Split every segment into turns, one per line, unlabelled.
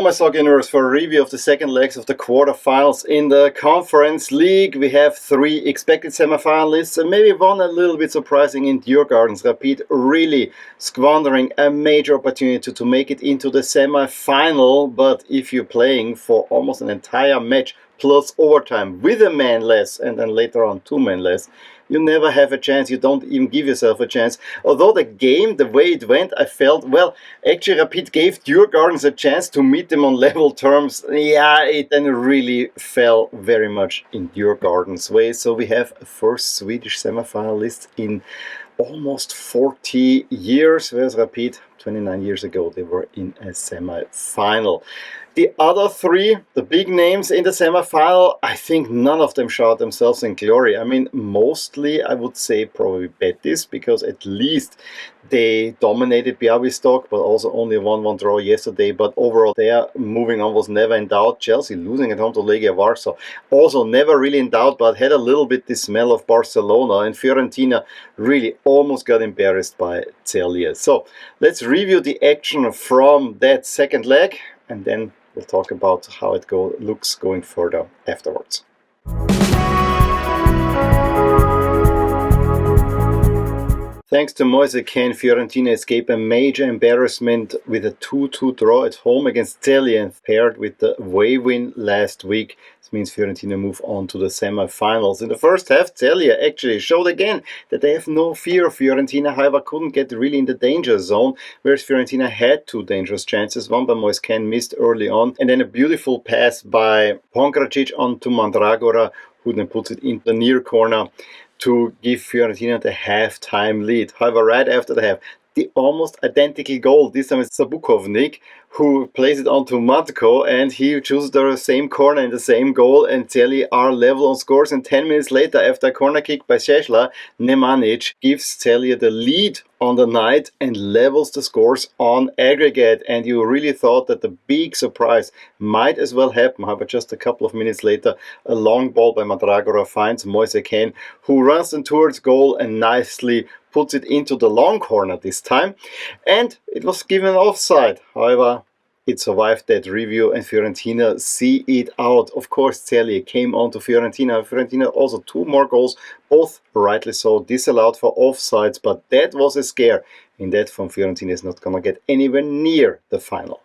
Hello my soccer universe, for a review of the second legs of the quarterfinals in the Conference League. We have 3 expected semifinalists and maybe one a little bit surprising in Djurgårdens. Rapid really squandering a major opportunity to make it into the semi-final, but if you're playing for almost an entire match plus overtime with a man less and then later on 2 men less, you never have a chance. You don't even give yourself a chance. Although the game, the way it went, I felt, well, actually Rapid gave Djurgårdens a chance to meet them on level terms. Yeah, it then really fell very much in Djurgårdens' way. So we have a first Swedish semifinalist in almost 40 years, whereas Rapid, 29 years ago, they were in a semi-final. The other 3, the big names in the semi-final, I think none of them shot themselves in glory. I mean, mostly I would say probably Betis, because at least they dominated Białystok, but also only a 1-1 draw yesterday. But overall, their moving on was never in doubt. Chelsea losing at home to Legia Warsaw, also never really in doubt, but had a little bit the smell of Barcelona. And Fiorentina really almost got embarrassed by Celje. So let's review the action from that second leg, and then we'll talk about how it looks going further afterwards. Thanks to Moise Kean, Fiorentina escaped a major embarrassment with a 2-2 draw at home against Celje, and paired with the away win last week. This means Fiorentina move on to the semi-finals. In the first half, Celje actually showed again that they have no fear of Fiorentina, however couldn't get really in the danger zone, whereas Fiorentina had 2 dangerous chances, one by Moise Kean missed early on, and then a beautiful pass by Pongracic onto Mandragora, who then puts it in the near corner to give Fiorentina the half-time lead. However, right after the half, the almost identical goal, this time it's Sabukovnik, who plays it onto Matko, and he chooses the same corner and the same goal, and Celje are level on scores. And 10 minutes later, after a corner kick by Šešla, Nemanic gives Celje the lead on the night and levels the scores on aggregate. And you really thought that the big surprise might as well happen. However, just a couple of minutes later, a long ball by Mandragora finds Moise Kean, who runs then towards goal and nicely puts it into the long corner this time, and it was given offside. However, it survived that review and Fiorentina see it out. Of course, Celje came on to Fiorentina. Fiorentina also 2 more goals, both rightly so disallowed for offsides, but that was a scare. In that form, Fiorentina is not gonna get anywhere near the final.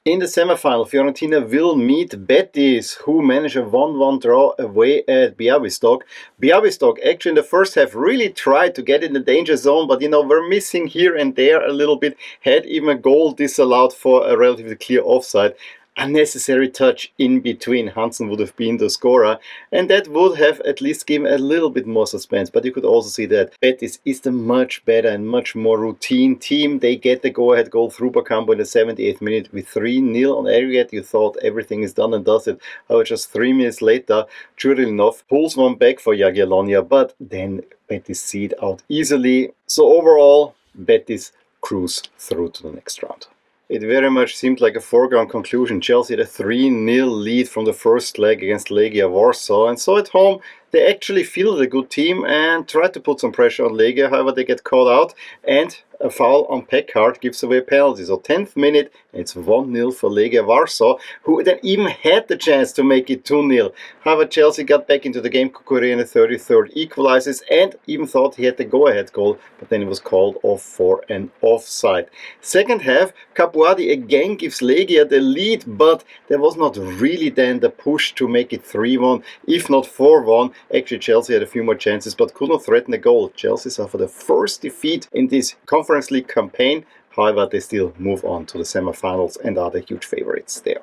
In the semi-final, Fiorentina will meet Betis, who managed a 1-1 draw away at Białystok. Białystok actually in the first half really tried to get in the danger zone, but we're missing here and there a little bit. Had even a goal disallowed for a relatively clear offside. Unnecessary touch in between. Hansen would have been the scorer, and that would have at least given a little bit more suspense. But you could also see that Betis is the much better and much more routine team. They get the go-ahead goal through Bakambu in the 78th minute with 3-0 on aggregate. You thought everything is done and dusted. However, just 3 minutes later, Djurgårdens pulls one back for Jagiellonia, but then Betis see it out easily. So overall, Betis cruise through to the next round. It very much seemed like a foregone conclusion. Chelsea had a 3-0 lead from the first leg against Legia Warsaw, and so at home they actually fielded a good team and tried to put some pressure on Legia. However, they get caught out, and a foul on Pekard gives away a penalty. So 10th minute, it's 1-0 for Legia Warsaw, who then even had the chance to make it 2-0. However, Chelsea got back into the game. Kukurea in the 33rd equalizes and even thought he had the go-ahead goal, but then it was called off for an offside. Second half, Capuadi again gives Legia the lead, but there was not really then the push to make it 3-1, if not 4-1. Actually, Chelsea had a few more chances, but could not threaten a goal. Chelsea suffered the first defeat in this Conference League campaign. However, they still move on to the semi-finals and are the huge favorites there.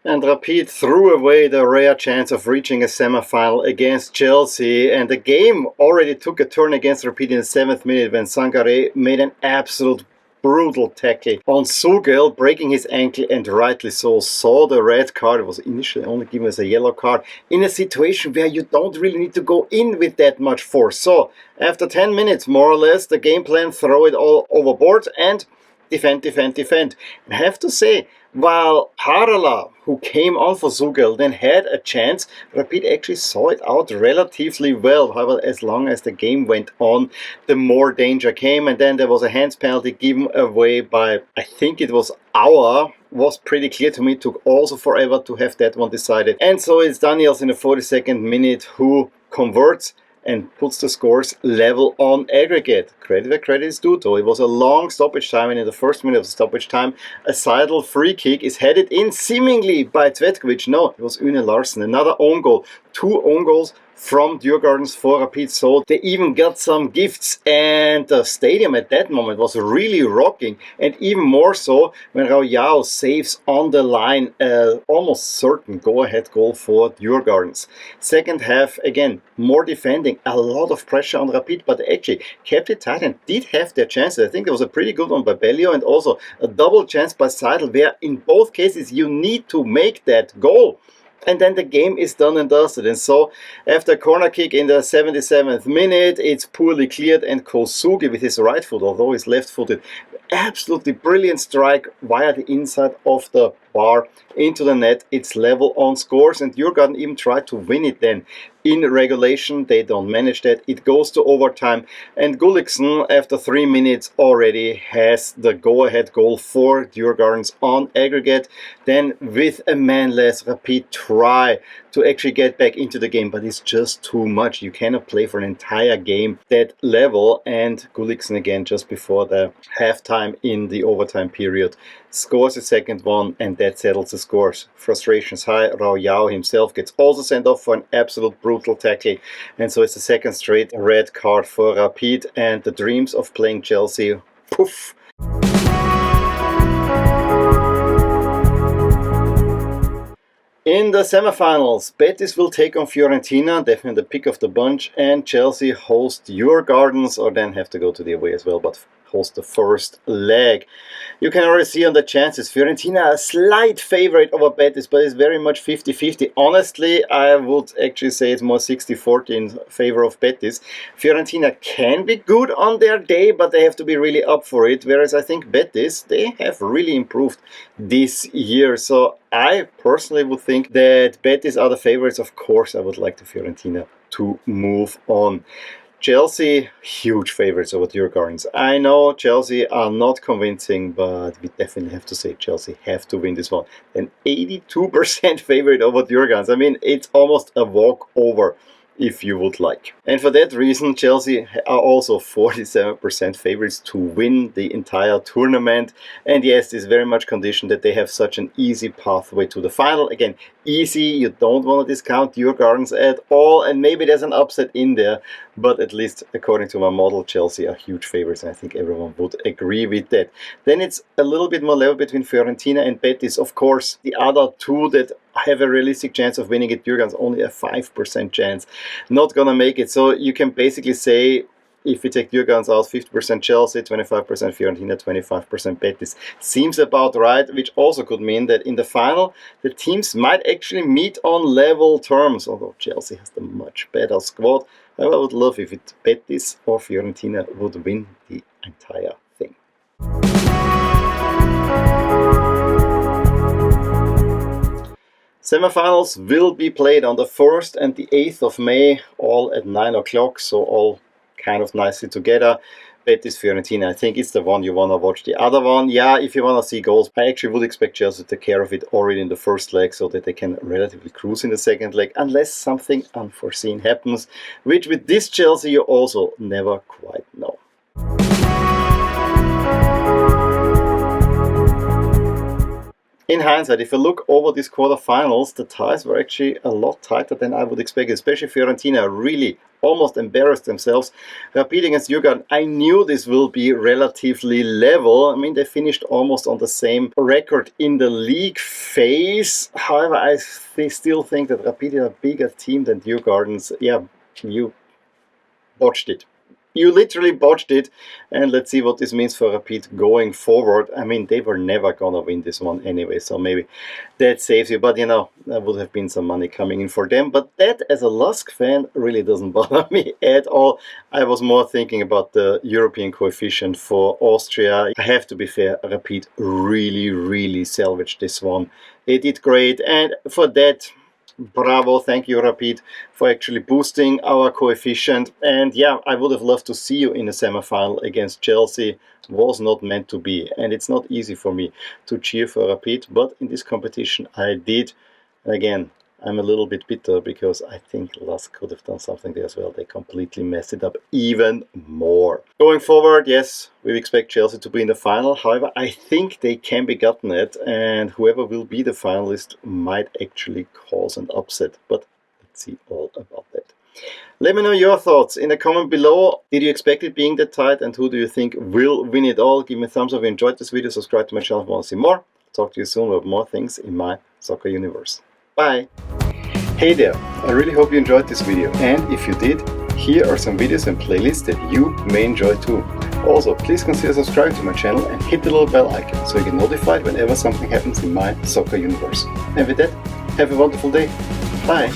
And Rapid threw away the rare chance of reaching a semi-final against Chelsea, and the game already took a turn against Rapid in the 7th minute when Sangaré made an absolute brutal tackle on Sugel, breaking his ankle, and rightly so saw the red card. It was initially only given as a yellow card in a situation where you don't really need to go in with that much force. So after 10 minutes more or less, the game plan, throw it all overboard, and defend. I have to say, while Harala, who came on for Zugel, then had a chance, Rapid actually saw it out relatively well. However, as long as the game went on, the more danger came, and then there was a hands penalty given away by, I think it was Auer. Was pretty clear to me. It took also forever to have that one decided. And so it's Daniels in the 42nd minute who converts and puts the scores level on aggregate. Credit where credit is due, though. It was a long stoppage time, and in the first minute of the stoppage time, a Seidel free kick is headed in seemingly by Tvetkovic. No, it was Une Larsen. Another own goal. 2 own goals from Djurgårdens for Rapid. So they even got some gifts, and the stadium at that moment was really rocking, and even more so when Raul saves on the line almost certain go-ahead goal for Djurgårdens. Second half, again, more defending, a lot of pressure on Rapid, but they actually kept it tight and did have their chances. I think there was a pretty good one by Bellio and also a double chance by Seidel, where in both cases you need to make that goal. And then the game is done and dusted. And so, after a corner kick in the 77th minute, it's poorly cleared, and Kosugi with his right foot, although he's left-footed, absolutely brilliant strike via the inside of the bar into the net. It's level on scores, and Djurgården even tried to win it then in regulation. They don't manage that. It goes to overtime, and Gulliksen, after 3 minutes, already has the go-ahead goal for Djurgårdens on aggregate. Then, with a man less, Rapid try to actually get back into the game, but it's just too much. You cannot play for an entire game that level, and Gulliksen again just before the halftime in the overtime period scores a second one, and that settles the scores. Frustrations high. Raul himself gets also sent off for an absolute brutal tackle, and so it's the second straight red card for Rapid, and the dreams of playing Chelsea, poof. In the semifinals, Betis will take on Fiorentina, definitely the pick of the bunch, and Chelsea host Djurgårdens, or then have to go to the away as well, but host the first leg. You can already see on the chances, Fiorentina a slight favorite over Betis, but it's very much 50-50. Honestly, I would actually say it's more 60-40 in favor of Betis. Fiorentina can be good on their day, but they have to be really up for it, whereas I think Betis, they have really improved this year. So I personally would think that Betis are the favorites. Of course, I would like the Fiorentina to move on. Chelsea, huge favorites over Djurgårdens. I know Chelsea are not convincing, but we definitely have to say Chelsea have to win this one. An 82% favorite over Djurgårdens. I mean, it's almost a walkover, if you would like. And for that reason, Chelsea are also 47% favorites to win the entire tournament. And yes, it's very much conditioned that they have such an easy pathway to the final. Again, easy, you don't want to discount Djurgårdens at all, and maybe there's an upset in there, but at least according to my model, Chelsea are huge favorites, and I think everyone would agree with that. Then it's a little bit more level between Fiorentina and Betis. Of course, the other two that have a realistic chance of winning it, Djurgårdens only a 5% chance, not gonna make it. So you can basically say, if we take Djurgårdens out, 50% Chelsea, 25% Fiorentina, 25% Betis. Seems about right, which also could mean that in the final, the teams might actually meet on level terms, although Chelsea has the much better squad. I would love if it Betis or Fiorentina would win the entire thing. Semifinals will be played on the 1st and the 8th of May, all at 9 o'clock, so all kind of nicely together. Betis Fiorentina, I think it's the one you want to watch. The other one, yeah, if you want to see goals, I actually would expect Chelsea to take care of it already in the first leg so that they can relatively cruise in the second leg, unless something unforeseen happens, which with this Chelsea you also never quite know. In hindsight, if you look over these quarterfinals, the ties were actually a lot tighter than I would expect, especially Fiorentina really almost embarrassed themselves. Rapid against Djurgården, I knew this will be relatively level. I mean, they finished almost on the same record in the league phase. However, I still think that Rapid is a bigger team than Djurgårdens. Yeah, you watched it. You literally botched it, and let's see what this means for Rapid going forward. I mean, they were never gonna win this one anyway, so maybe that saves you. But you know, there would have been some money coming in for them. But that, as a LASK fan, really doesn't bother me at all. I was more thinking about the European coefficient for Austria. I have to be fair, Rapid really salvaged this one. They did great, and for that, bravo, thank you Rapid for actually boosting our coefficient. And yeah, I would have loved to see you in a semi-final against Chelsea. Was not meant to be, and it's not easy for me to cheer for Rapid, but in this competition I did. Again, I'm a little bit bitter because I think LASK could have done something there as well. They completely messed it up even more. Going forward, yes, we expect Chelsea to be in the final. However, I think they can be gotten at, and whoever will be the finalist might actually cause an upset. But let's see all about that. Let me know your thoughts in the comment below. Did you expect it being that tight, and who do you think will win it all? Give me a thumbs up if you enjoyed this video. Subscribe to my channel if you want to see more. Talk to you soon about more things in my soccer universe. Bye! Hey there, I really hope you enjoyed this video, and if you did, here are some videos and playlists that you may enjoy too. Also, please consider subscribing to my channel and hit the little bell icon so you get notified whenever something happens in my soccer universe. And with that, have a wonderful day. Bye!